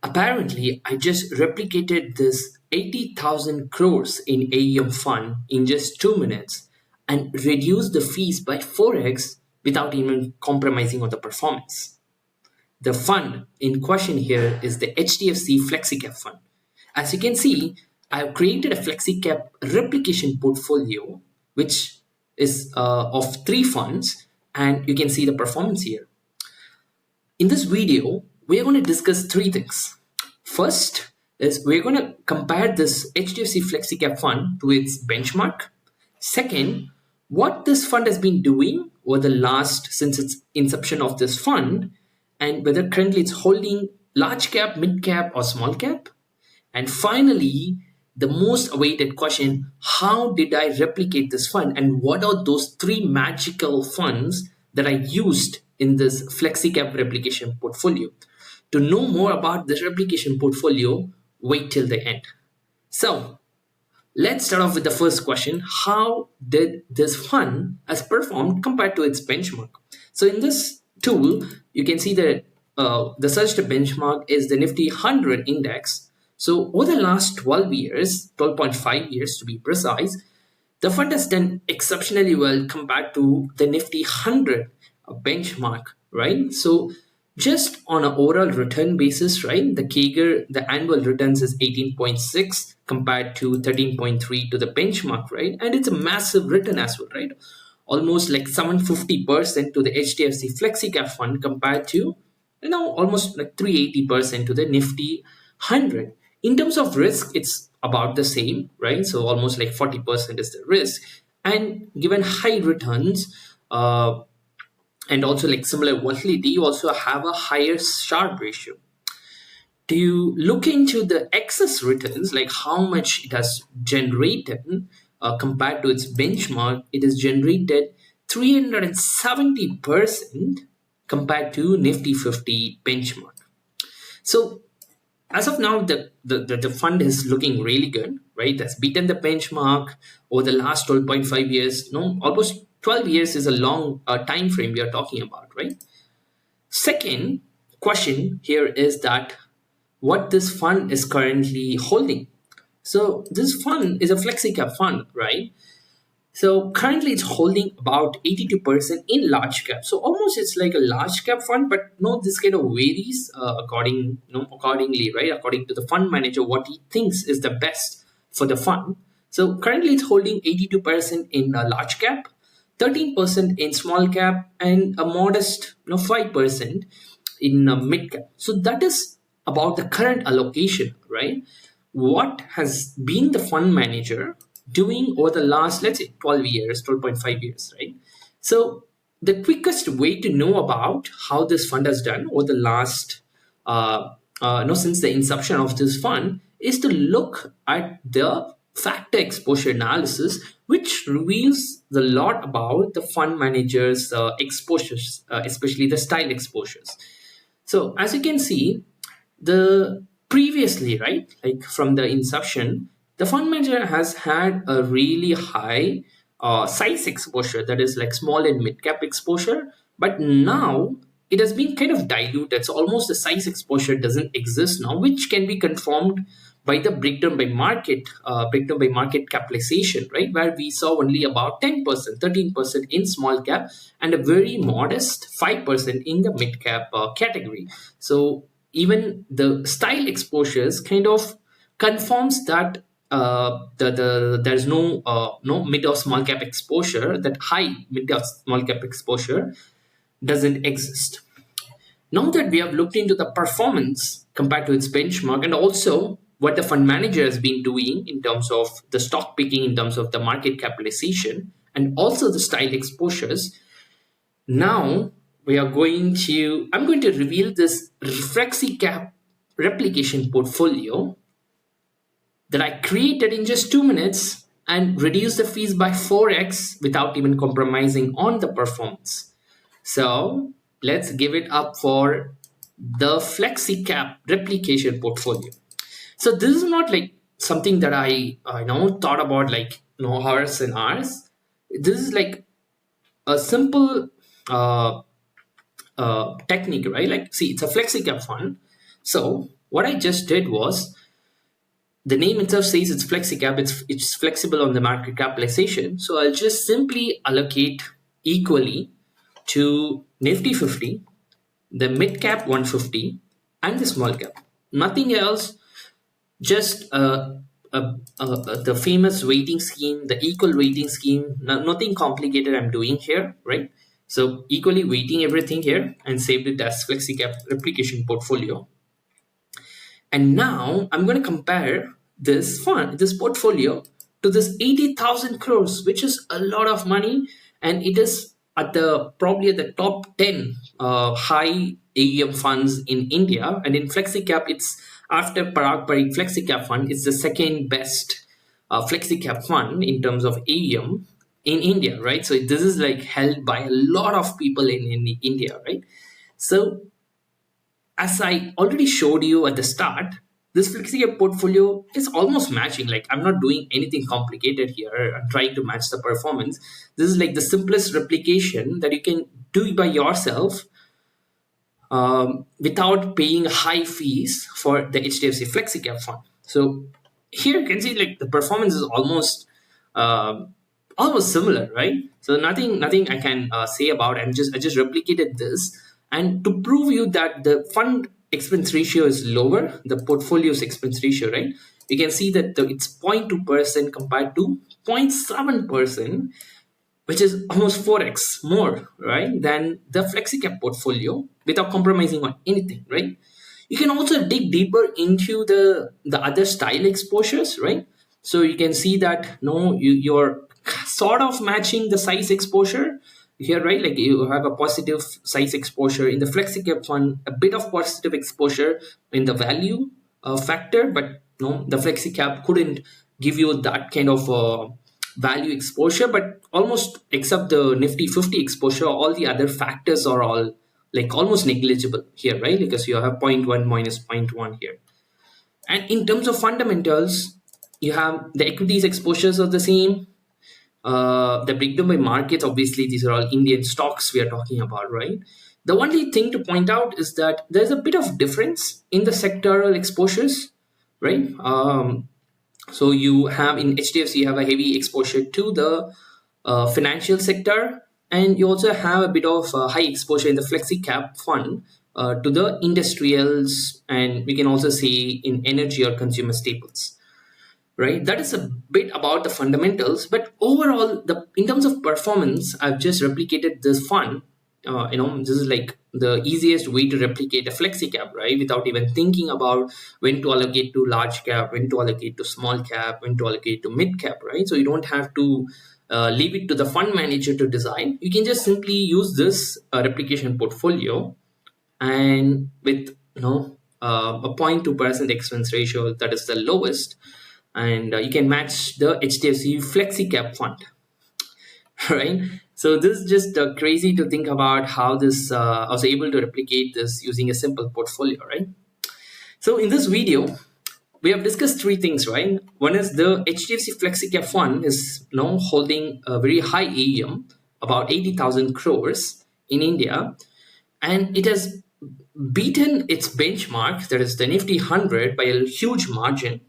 Apparently, I just replicated this 80,000 crores in AUM fund in just 2 minutes and reduced the fees by 4x without even compromising on the performance. The fund in question here is the HDFC FlexiCap Fund. As you can see, I have created a FlexiCap replication portfolio, which is of 3 funds, and you can see the performance here. In this video, we are going to discuss 3 things. First is we're going to compare this HDFC FlexiCap Fund to its benchmark. Second, what this fund has been doing over the last since its inception of this fund, and whether currently it's holding large cap, mid cap, or small cap. And finally, the most awaited question, how did I replicate this fund, and what are those 3 magical funds that I used in this FlexiCap replication portfolio? To know more about this replication portfolio, wait till the end. So let's start off with the first question. How did this fund has performed compared to its benchmark? So in this tool, you can see that the searched benchmark is the Nifty 100 index. So over the last 12 years, 12.5 years to be precise, the fund has done exceptionally well compared to the Nifty 100 benchmark, right? So just on an overall return basis, right, the CAGR, the annual returns is 18.6 compared to 13.3 to the benchmark, right? And it's a massive return as well, right? Almost like 750% to the HDFC FlexiCap Fund compared to, almost like 380% to the Nifty 100. In terms of risk, it's about the same, right? So almost like 40% is the risk. And given high returns, and also like similar volatility, you also have a higher Sharpe ratio. Do you look into the excess returns, like how much it has generated compared to its benchmark? It has generated 370% compared to Nifty 50 benchmark. So as of now, the fund is looking really good, right? That's beaten the benchmark over the last 12.5 years. Almost 12 years is a long time frame we are talking about, right? Second question here is that what this fund is currently holding. So this fund is a FlexiCap fund, right? So currently it's holding about 82% in large cap. So almost it's like a large cap fund, but this kind of varies accordingly, right? According to the fund manager, what he thinks is the best for the fund. So currently it's holding 82% in large cap, 13% in small cap, and a modest 5% in mid cap. So that is about the current allocation, right? What has been the fund manager doing over the last, let's say, 12 years, 12.5 years, right? So the quickest way to know about how this fund has done over the last, since the inception of this fund, is to look at the factor exposure analysis, which reveals a lot about the fund manager's exposures, especially the style exposures. So as you can see, the previously, right, like from the inception, the fund manager has had a really high size exposure, that is like small and mid cap exposure, but now it has been kind of diluted. So almost the size exposure doesn't exist now, which can be confirmed by the breakdown by market capitalization, right, where we saw only about 10%, 13% in small cap, and a very modest 5% in the mid cap category. So even the style exposures kind of confirms that there's no mid or small cap exposure, that high mid or small cap exposure doesn't exist. Now that we have looked into the performance compared to its benchmark, and also what the fund manager has been doing in terms of the stock picking, in terms of the market capitalization, and also the style exposures, now I'm going to reveal this FlexiCap replication portfolio that I created in just 2 minutes and reduced the fees by 4x without even compromising on the performance. So let's give it up for the FlexiCap replication portfolio. So this is not like something that I thought about like hours and hours. This is like a simple technique, right? Like, see, it's a FlexiCap fund. So what I just did was, the name itself says it's FlexiCap, it's flexible on the market capitalization. So I'll just simply allocate equally to Nifty 50, the mid cap 150, and the small cap. Nothing else, just the famous weighting scheme, the equal weighting scheme. Nothing complicated I'm doing here, right? So equally weighting everything here and saved it as FlexiCap replication portfolio. And now I'm going to compare this fund, this portfolio, to this 80,000 crores, which is a lot of money, and it is at the probably at the top 10 high AUM funds in India. And in FlexiCap, it's after Parag Parikh FlexiCap Fund, it's the second best FlexiCap fund in terms of AUM in India, right? So this is like held by a lot of people in India, right? So as I already showed you at the start, this FlexiCap portfolio is almost matching. Like, I'm not doing anything complicated here. I'm trying to match the performance. This is like the simplest replication that you can do by yourself without paying high fees for the HDFC FlexiCap fund. So here you can see like the performance is uh, almost similar, right? So nothing I can say about. I just replicated this, and to prove you that the fund expense ratio is lower, the portfolio's expense ratio, right? You can see that it's 0.2% compared to 0.7%, which is almost 4x more, right, than the FlexiCap portfolio without compromising on anything, right? You can also dig deeper into the other style exposures, right? So you can see that no, you're sort of matching the size exposure here, right? Like you have a positive size exposure in the FlexiCap fund, a bit of positive exposure in the value factor, but no, the FlexiCap couldn't give you that kind of value exposure. But almost except the Nifty 50 exposure, all the other factors are all like almost negligible here, right? Because you have zero point 0.1 minus 0.1 here. And in terms of fundamentals, you have the equities exposures are the same. The breakdown by markets, obviously, these are all Indian stocks we are talking about, right? The only thing to point out is that there's a bit of difference in the sectoral exposures, right? So you have in HDFC, you have a heavy exposure to the financial sector, and you also have a bit of high exposure in the FlexiCap fund to the industrials, and we can also say in energy or consumer staples, right? That is a bit about the fundamentals, but overall, the in terms of performance, I've just replicated this fund. This is like the easiest way to replicate a flexi cap, right? Without even thinking about when to allocate to large cap, when to allocate to small cap, when to allocate to mid cap, right? So you don't have to leave it to the fund manager to design. You can just simply use this replication portfolio, and with a 0.2% expense ratio, that is the lowest, and you can match the HDFC FlexiCap fund, right? So this is just crazy to think about how this I was able to replicate this using a simple portfolio, right? So in this video, we have discussed three things, right? One is the HDFC FlexiCap fund is now holding a very high AUM, about 80,000 crores in India, and it has beaten its benchmark, that is the Nifty 100, by a huge margin.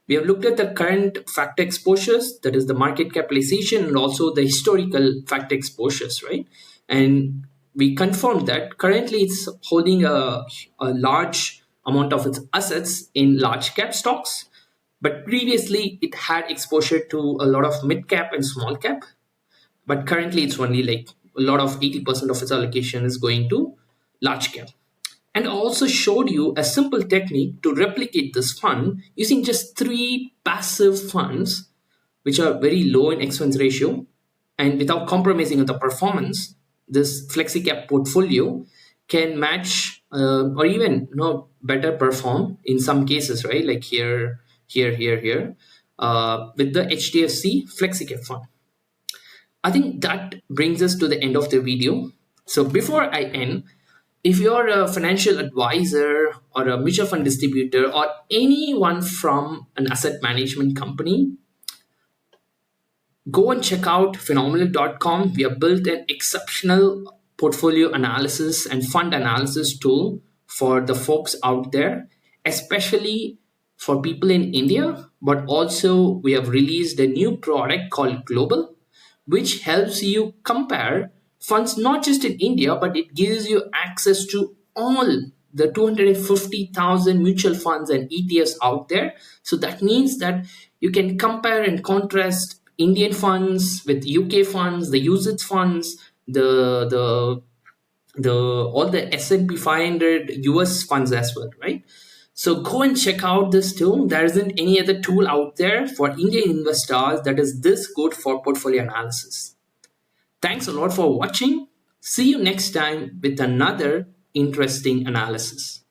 We have looked at the current factor exposures, that is the market capitalization, and also the historical factor exposures, right? And we confirmed that currently it's holding a large amount of its assets in large cap stocks, but previously it had exposure to a lot of mid cap and small cap, but currently it's only like a lot of 80% of its allocation is going to large cap. And also showed you a simple technique to replicate this fund using just three passive funds, which are very low in expense ratio, and without compromising on the performance. This FlexiCap portfolio can match or even better perform in some cases, right? Like here, with the HDFC FlexiCap fund. I think that brings us to the end of the video. So before I end, if you're a financial advisor or a mutual fund distributor or anyone from an asset management company, go and check out Finominal.com. We have built an exceptional portfolio analysis and fund analysis tool for the folks out there, especially for people in India. But also, we have released a new product called Global, which helps you compare funds not just in India, but it gives you access to all the 250,000 mutual funds and ETFs out there. So that means that you can compare and contrast Indian funds with UK funds, the UCITS funds, the all the S&P 500 US funds as well, right? So go and check out this tool. There isn't any other tool out there for Indian investors that is this good for portfolio analysis. Thanks a lot for watching. See you next time with another interesting analysis.